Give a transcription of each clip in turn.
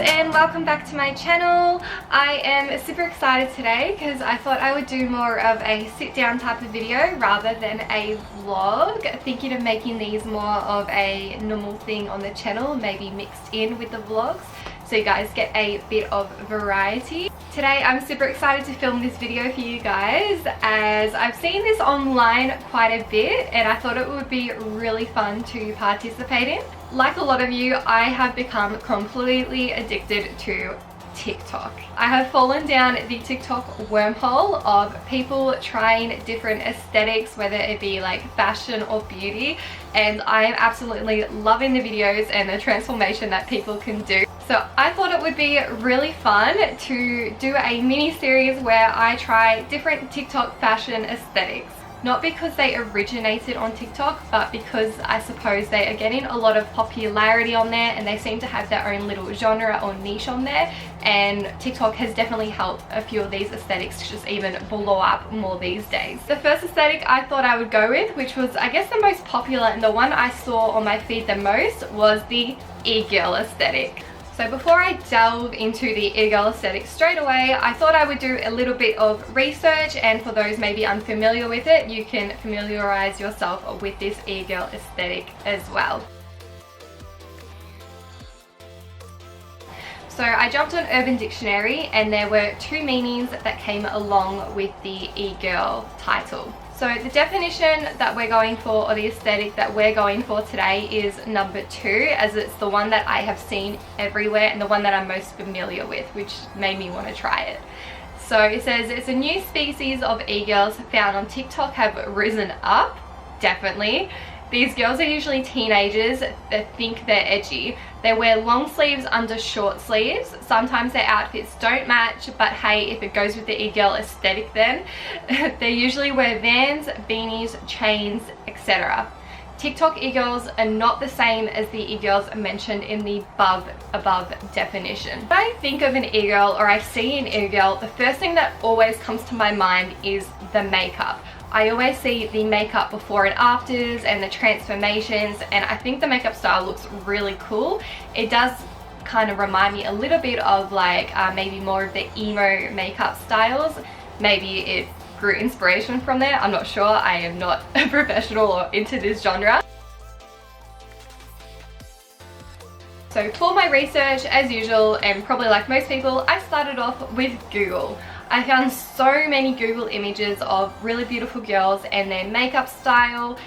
and welcome back to my channel. I am super excited today because I thought I would do more of a sit down type of video rather than a vlog. Thinking of making these more of a normal thing on the channel, maybe mixed in with the vlogs, so you guys get a bit of variety. Today I'm super excited to film this video for you guys as I've seen this online quite a bit and I thought it would be really fun to participate in. Like a lot of you, I have become completely addicted to TikTok. I have fallen down the TikTok wormhole of people trying different aesthetics, whether it be like fashion or beauty, and I am absolutely loving the videos and the transformation that people can do. So I thought it would be really fun to do a mini series where I try different TikTok fashion aesthetics. Not because they originated on TikTok, but because I suppose they are getting a lot of popularity on there and they seem to have their own little genre or niche on there, and TikTok has definitely helped a few of these aesthetics just even blow up more these days. The first aesthetic I thought I would go with, which was I guess the most popular and the one I saw on my feed the most, was the e-girl aesthetic. So before I delve into the e-girl aesthetic straight away, I thought I would do a little bit of research, and for those maybe unfamiliar with it, you can familiarize yourself with this e-girl aesthetic as well. So I jumped on Urban Dictionary and there were two meanings that came along with the e-girl title. So the definition that we're going for, or the aesthetic that we're going for today, is number 2, as it's the one that I have seen everywhere and the one that I'm most familiar with, which made me want to try it. So it says, it's a new species of e-girls found on TikTok have risen up. Definitely. These girls are usually teenagers that think they're edgy. They wear long sleeves under short sleeves. Sometimes their outfits don't match, but hey, if it goes with the e-girl aesthetic then. They usually wear Vans, beanies, chains, etc. TikTok e-girls are not the same as the e-girls mentioned in the above definition. When I think of an e-girl or I see an e-girl, the first thing that always comes to my mind is the makeup. I always see the makeup before and afters and the transformations, and I think the makeup style looks really cool. It does kind of remind me a little bit of like maybe more of the emo makeup styles. Maybe it grew inspiration from there, I'm not sure. I am not a professional or into this genre. So for my research, as usual, and probably like most people, I started off with Google. I found so many Google images of really beautiful girls and their makeup style.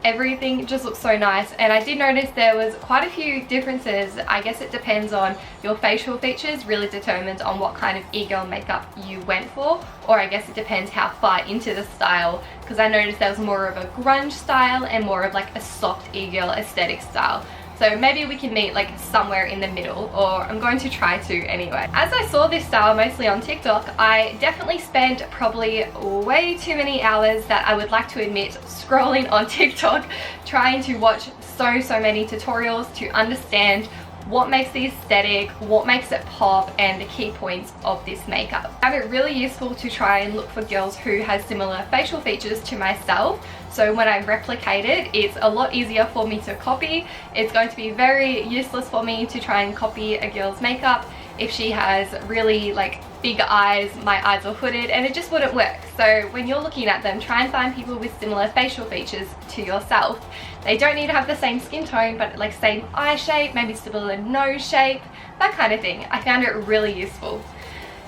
Everything just looks so nice, and I did notice there was quite a few differences. I guess it depends on your facial features, really determines on what kind of e-girl makeup you went for, or I guess it depends how far into the style, because I noticed there was more of a grunge style and more of like a soft e-girl aesthetic style. So maybe we can meet like somewhere in the middle, or I'm going to try to anyway. As I saw this style mostly on TikTok, I definitely spent probably way too many hours, that I would like to admit, scrolling on TikTok, trying to watch so many tutorials to understand what makes the aesthetic, what makes it pop, and the key points of this makeup. I found it really useful to try and look for girls who have similar facial features to myself, so when I replicate it, it's a lot easier for me to copy. It's going to be very useless for me to try and copy a girl's makeup if she has really like big eyes, my eyes are hooded, and it just wouldn't work. So when you're looking at them, try and find people with similar facial features to yourself. They don't need to have the same skin tone, but like same eye shape, maybe similar nose shape, that kind of thing. I found it really useful.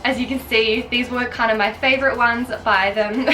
As you can see, these were kind of my favorite ones by them.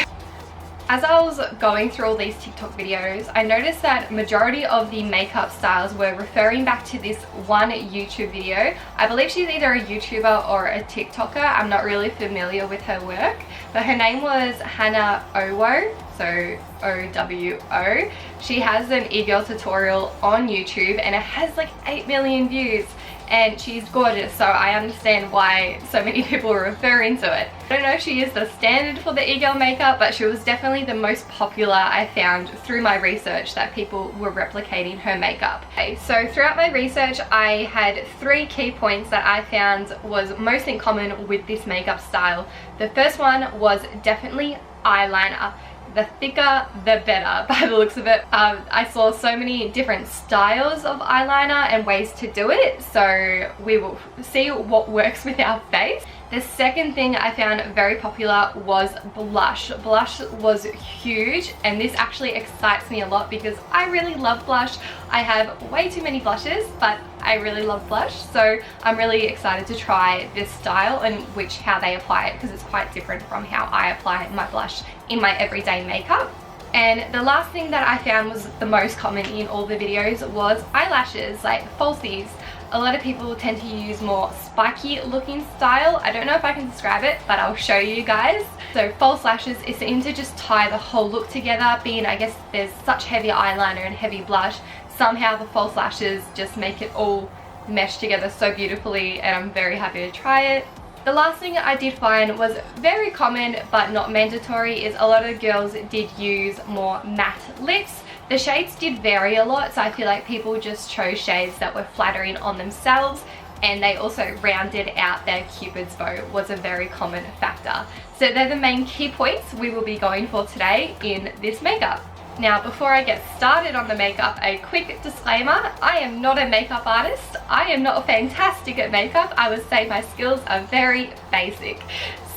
As I was going through all these TikTok videos, I noticed that majority of the makeup styles were referring back to this one YouTube video. I believe she's either a YouTuber or a TikToker. I'm not really familiar with her work, but her name was Hannah Owo, so O-W-O. She has an e-girl tutorial on YouTube and it has like 8 million views. And she's gorgeous, so I understand why so many people are referring to it. I don't know if she is the standard for the e-girl makeup, but she was definitely the most popular I found through my research, that people were replicating her makeup. Okay, so throughout my research, I had 3 key points that I found was most in common with this makeup style. The first one was definitely eyeliner. the thicker the better by the looks of it. I saw so many different styles of eyeliner and ways to do it, so we will see what works with our face. The second thing I found very popular was blush. Blush was huge, and this actually excites me a lot because I really love blush. I have way too many blushes, but I really love blush, so I'm really excited to try this style and how they apply it, because it's quite different from how I apply my blush in my everyday makeup. And the last thing that I found was the most common in all the videos was eyelashes, like falsies. A lot of people tend to use more spiky looking style. I don't know if I can describe it, but I'll show you guys. So false lashes is aimed to just tie the whole look together, being I guess there's such heavy eyeliner and heavy blush. Somehow the false lashes just make it all mesh together so beautifully, and I'm very happy to try it. The last thing I did find was very common but not mandatory is a lot of girls did use more matte lips. The shades did vary a lot, so I feel like people just chose shades that were flattering on themselves, and they also rounded out their Cupid's bow was a very common factor. So they're the main key points we will be going for today in this makeup. Now before I get started on the makeup, a quick disclaimer: I am not a makeup artist. I am not fantastic at makeup. I would say my skills are very basic.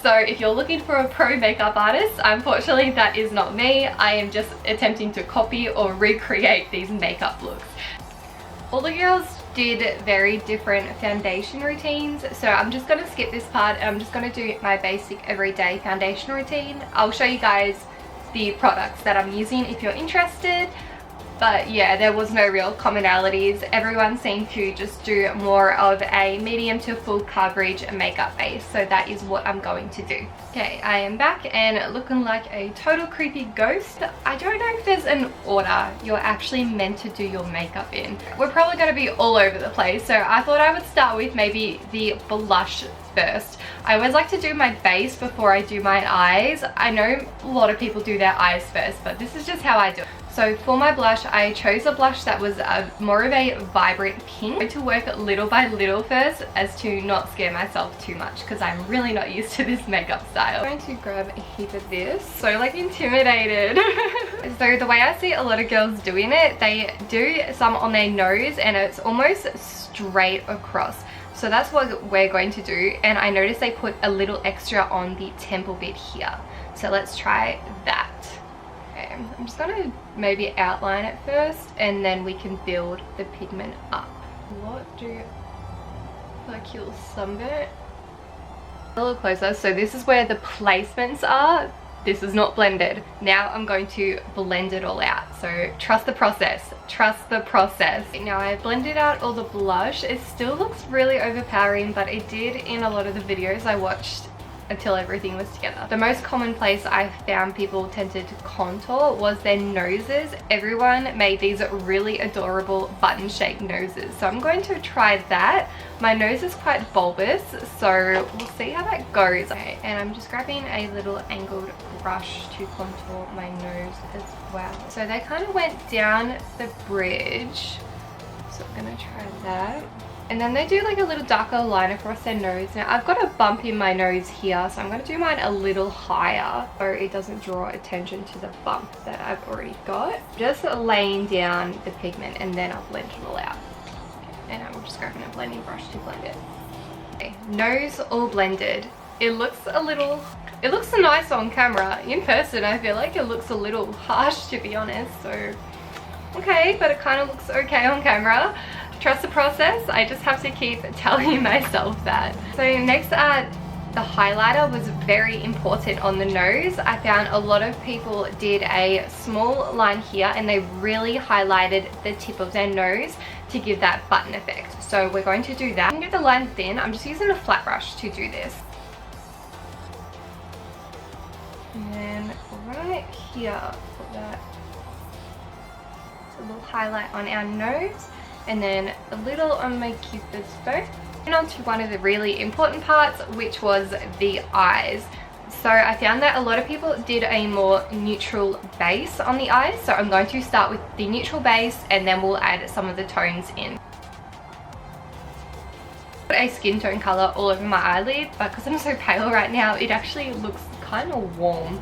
So if you're looking for a pro makeup artist, unfortunately that is not me. I am just attempting to copy or recreate these makeup looks. All the girls did very different foundation routines, so I'm just going to skip this part and I'm just going to do my basic everyday foundation routine. I'll show you guys the products that I'm using if you're interested. But yeah, there was no real commonalities. Everyone seemed to just do more of a medium to full coverage makeup base. So that is what I'm going to do. Okay, I am back and looking like a total creepy ghost. I don't know if there's an order you're actually meant to do your makeup in. We're probably going to be all over the place. So I thought I would start with maybe the blush first. I always like to do my base before I do my eyes. I know a lot of people do their eyes first, but this is just how I do it. So for my blush, I chose a blush that was more of a vibrant pink. I'm going to work little by little first as to not scare myself too much, because I'm really not used to this makeup style. I'm going to grab a heap of this. So like intimidated. So the way I see a lot of girls doing it, they do some on their nose and it's almost straight across. So that's what we're going to do, and I noticed they put a little extra on the temple bit here. So let's try that. Okay, I'm just going to maybe outline it first and then we can build the pigment up. What do like your sunburn? A little closer. So this is where the placements are. This is not blended. Now I'm going to blend it all out. So trust the process. Trust the process. Now I blended out all the blush. It still looks really overpowering, but it did in a lot of the videos I watched until everything was together. The most common place I found people tended to contour was their noses. Everyone made these really adorable button-shaped noses. So I'm going to try that. My nose is quite bulbous, so we'll see how that goes. Okay, and I'm just grabbing a little angled brush to contour my nose as well. So they kind of went down the bridge. So I'm gonna try that. And then they do like a little darker line across their nose. Now I've got a bump in my nose here, so I'm going to do mine a little higher so it doesn't draw attention to the bump that I've already got. Just laying down the pigment and then I'll blend it all out. And I'm just grabbing a blending brush to blend it. Okay, nose all blended. It looks nice on camera. In person I feel like it looks a little harsh, to be honest. So okay, but it kind of looks okay on camera. Trust the process. I just have to keep telling myself that. So next, the highlighter was very important on the nose. I found a lot of people did a small line here and they really highlighted the tip of their nose to give that button effect. So we're going to do that. I'm going to get the line thin. I'm just using a flat brush to do this. And then right here, put that, a little highlight on our nose. And then a little on my Cupid's bow. And on to one of the really important parts, which was the eyes. So I found that a lot of people did a more neutral base on the eyes. So I'm going to start with the neutral base and then we'll add some of the tones in. Put a skin tone color all over my eyelid, but because I'm so pale right now, it actually looks kind of warm.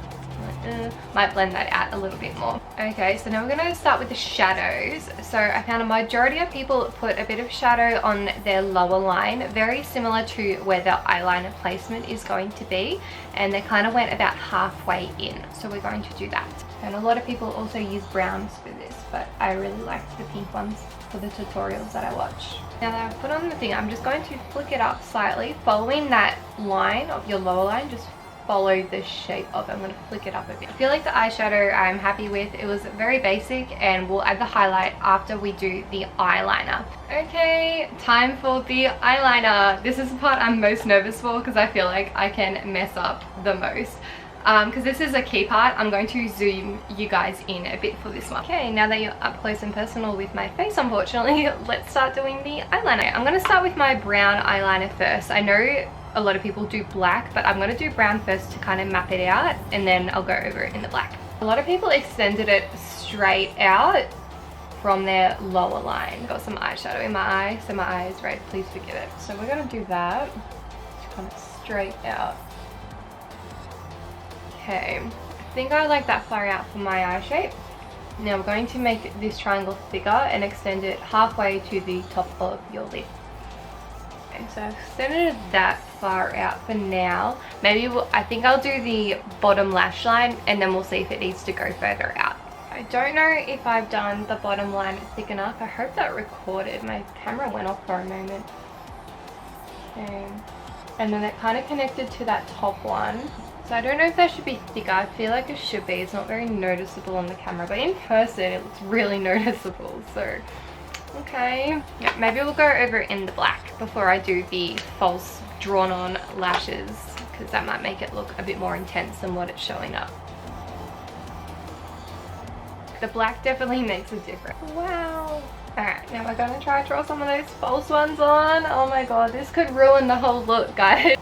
might blend that out a little bit more. Okay, so now we're going to start with the shadows. So I found a majority of people put a bit of shadow on their lower line, very similar to where the eyeliner placement is going to be, and they kind of went about halfway in. So we're going to do that. And a lot of people also use browns for this, but I really liked the pink ones for the tutorials that I watch. Now that I've put on the thing, I'm just going to flick it up slightly, following that line of your lower line. Just follow the shape of it. I'm going to flick it up a bit. I feel like the eyeshadow I'm happy with. It was very basic, and we'll add the highlight after we do the eyeliner. Okay, time for the eyeliner. This is the part I'm most nervous for because I feel like I can mess up the most. Because this is a key part, I'm going to zoom you guys in a bit for this one. Okay, now that you're up close and personal with my face, unfortunately, let's start doing the eyeliner. I'm going to start with my brown eyeliner first. I know a lot of people do black, but I'm going to do brown first to kind of map it out, and then I'll go over it in the black. A lot of people extended it straight out from their lower line. Got some eyeshadow in my eye, so my eye is red, please forgive it. So we're going to do that, just kind of straight out. Okay, I think I like that far out for my eye shape. Now we're going to make this triangle thicker and extend it halfway to the top of your lid. Okay, so I've extended it that far out for now. Maybe I think I'll do the bottom lash line, and then we'll see if it needs to go further out. I don't know if I've done the bottom line thick enough. I hope that recorded. My camera went off for a moment. Okay, and then it kind of connected to that top one. So I don't know if that should be thicker. I feel like it should be. It's not very noticeable on the camera, but in person it looks really noticeable. So, okay. Yeah, maybe we'll go over it in the black before I do the false drawn on lashes, because that might make it look a bit more intense than what it's showing up. The black definitely makes a difference. Wow. Alright, now we're going to try to draw some of those false ones on. Oh my god, this could ruin the whole look, guys.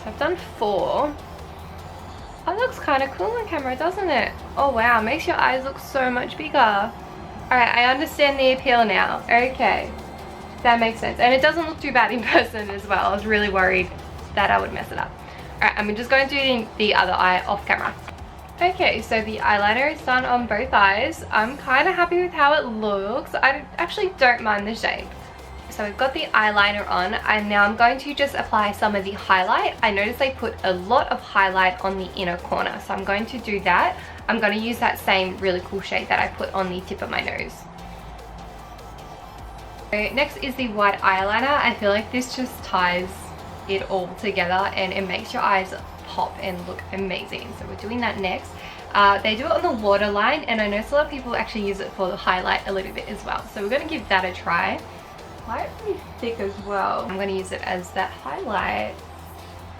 I've done 4. That looks kind of cool on camera, doesn't it? Oh wow, makes your eyes look so much bigger. Alright, I understand the appeal now. Okay, that makes sense. And it doesn't look too bad in person as well. I was really worried that I would mess it up. Alright, I'm just going to do the other eye off camera. Okay, so the eyeliner is done on both eyes. I'm kind of happy with how it looks. I actually don't mind the shape. So we've got the eyeliner on, and now I'm going to just apply some of the highlight. I noticed they put a lot of highlight on the inner corner, so I'm going to do that. I'm going to use that same really cool shade that I put on the tip of my nose. So next is the white eyeliner. I feel like this just ties it all together and it makes your eyes pop and look amazing. So we're doing that next. They do it on the waterline, and I noticed a lot of people actually use it for the highlight a little bit as well. So we're going to give that a try. Quite pretty thick as well. I'm going to use it as that highlight.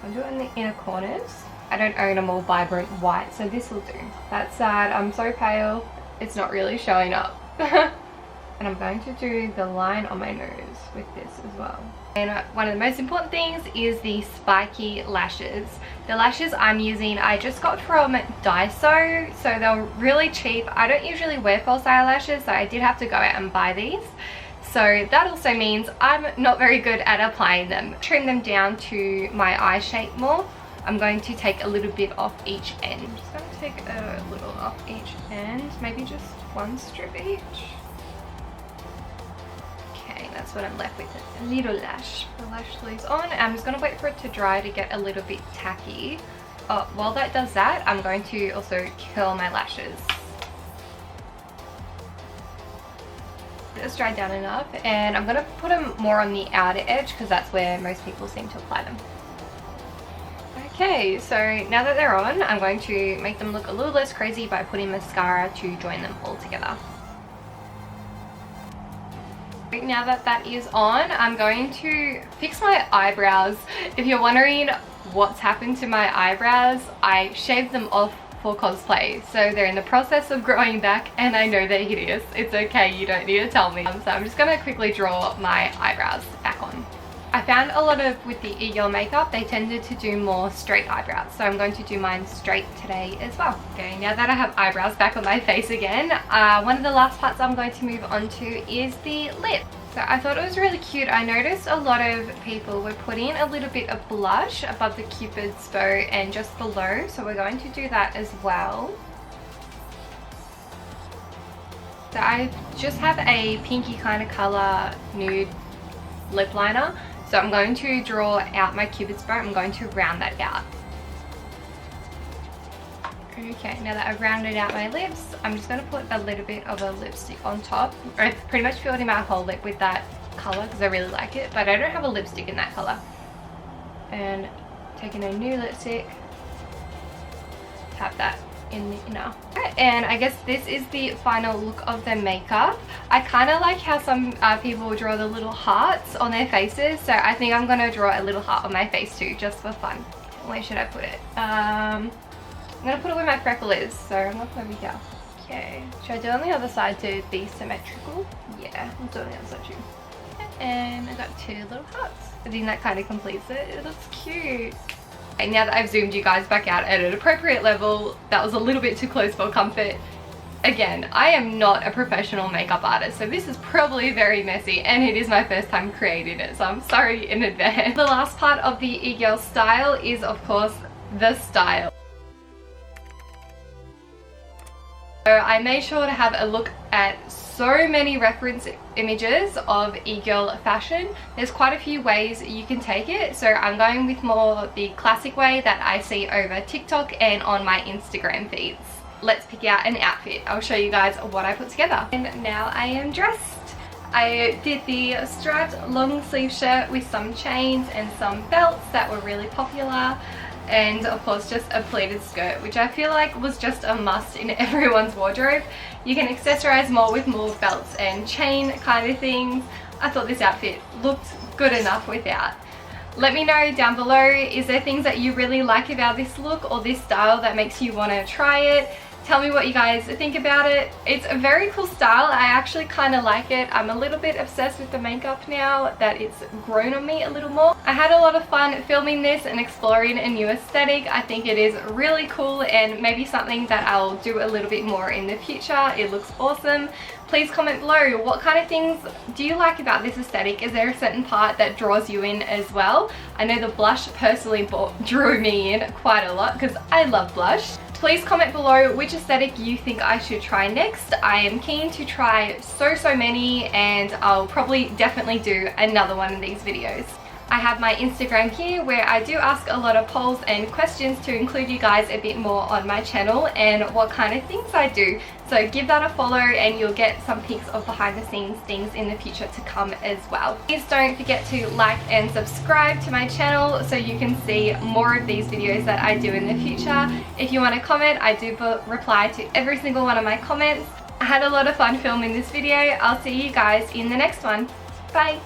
I'll do it in the inner corners. I don't own a more vibrant white, so this will do. That's sad. I'm so pale. It's not really showing up. And I'm going to do the line on my nose with this as well. And one of the most important things is the spiky lashes. The lashes I'm using I just got from Daiso, so they're really cheap. I don't usually wear false eyelashes, so I did have to go out and buy these. So that also means I'm not very good at applying them. Trim them down to my eye shape more. I'm going to take a little bit off each end. I'm just going to take a little off each end, maybe just one strip each. Okay, that's what I'm left with, a little lash. The lash sleeve's on. I'm just going to wait for it to dry to get a little bit tacky. While that does that, I'm going to also curl my lashes. It's dried down enough, and I'm going to put them more on the outer edge because that's where most people seem to apply them. Okay, so now that they're on, I'm going to make them look a little less crazy by putting mascara to join them all together. Now that that is on, I'm going to fix my eyebrows. If you're wondering what's happened to my eyebrows, I shaved them off for cosplay, so they're in the process of growing back, and I know they're hideous. It's okay, you don't need to tell me. So I'm just gonna quickly draw my eyebrows back on. I found a lot of, with the e-girl makeup, they tended to do more straight eyebrows, so I'm going to do mine straight today as well. Okay, now that I have eyebrows back on my face again, one of the last parts I'm going to move on to is the lip. So I thought it was really cute. I noticed a lot of people were putting a little bit of blush above the Cupid's bow and just below. So we're going to do that as well. So I just have a pinky kind of colour nude lip liner. So I'm going to draw out my Cupid's bow. I'm going to round that out. Okay, now that I've rounded out my lips, I'm just going to put a little bit of a lipstick on top. I've pretty much filled in my whole lip with that colour because I really like it, but I don't have a lipstick in that colour. And taking a new lipstick, tap that in the inner. And I guess this is the final look of the makeup. I kind of like how some people draw the little hearts on their faces, so I think I'm going to draw a little heart on my face too, just for fun. Where should I put it? I'm going to put it where my freckle is, so I'm going to put it over here. Okay, should I do it on the other side to be symmetrical? Yeah, I'll do it on the other side too. And I got two little hearts. I think that kind of completes it. It looks cute. Okay, now that I've zoomed you guys back out at an appropriate level, that was a little bit too close for comfort. Again, I am not a professional makeup artist, so this is probably very messy, and it is my first time creating it, so I'm sorry in advance. The last part of the e-girl style is, of course, the style. So I made sure to have a look at so many reference images of e-girl fashion. There's quite a few ways you can take it, so I'm going with more the classic way that I see over TikTok and on my Instagram feeds. Let's pick out an outfit. I'll show you guys what I put together. And now I am dressed. I did the striped long sleeve shirt with some chains and some belts that were really popular. And of course just a pleated skirt, which I feel like was just a must in everyone's wardrobe. You can accessorize more with more belts and chain kind of things. I thought this outfit looked good enough without. Let me know down below, is there things that you really like about this look or this style that makes you want to try it? Tell me what you guys think about it. It's a very cool style. I actually kind of like it. I'm a little bit obsessed with the makeup now that it's grown on me a little more. I had a lot of fun filming this and exploring a new aesthetic. I think it is really cool and maybe something that I'll do a little bit more in the future. It looks awesome. Please comment below, what kind of things do you like about this aesthetic? Is there a certain part that draws you in as well? I know the blush personally drew me in quite a lot because I love blush. Please comment below which aesthetic you think I should try next. I am keen to try so many, and I'll probably definitely do another one of these videos. I have my Instagram here where I do ask a lot of polls and questions to include you guys a bit more on my channel and what kind of things I do. So give that a follow and you'll get some pics of behind the scenes things in the future to come as well. Please don't forget to like and subscribe to my channel so you can see more of these videos that I do in the future. If you want to comment, I do reply to every single one of my comments. I had a lot of fun filming this video. I'll see you guys in the next one. Bye!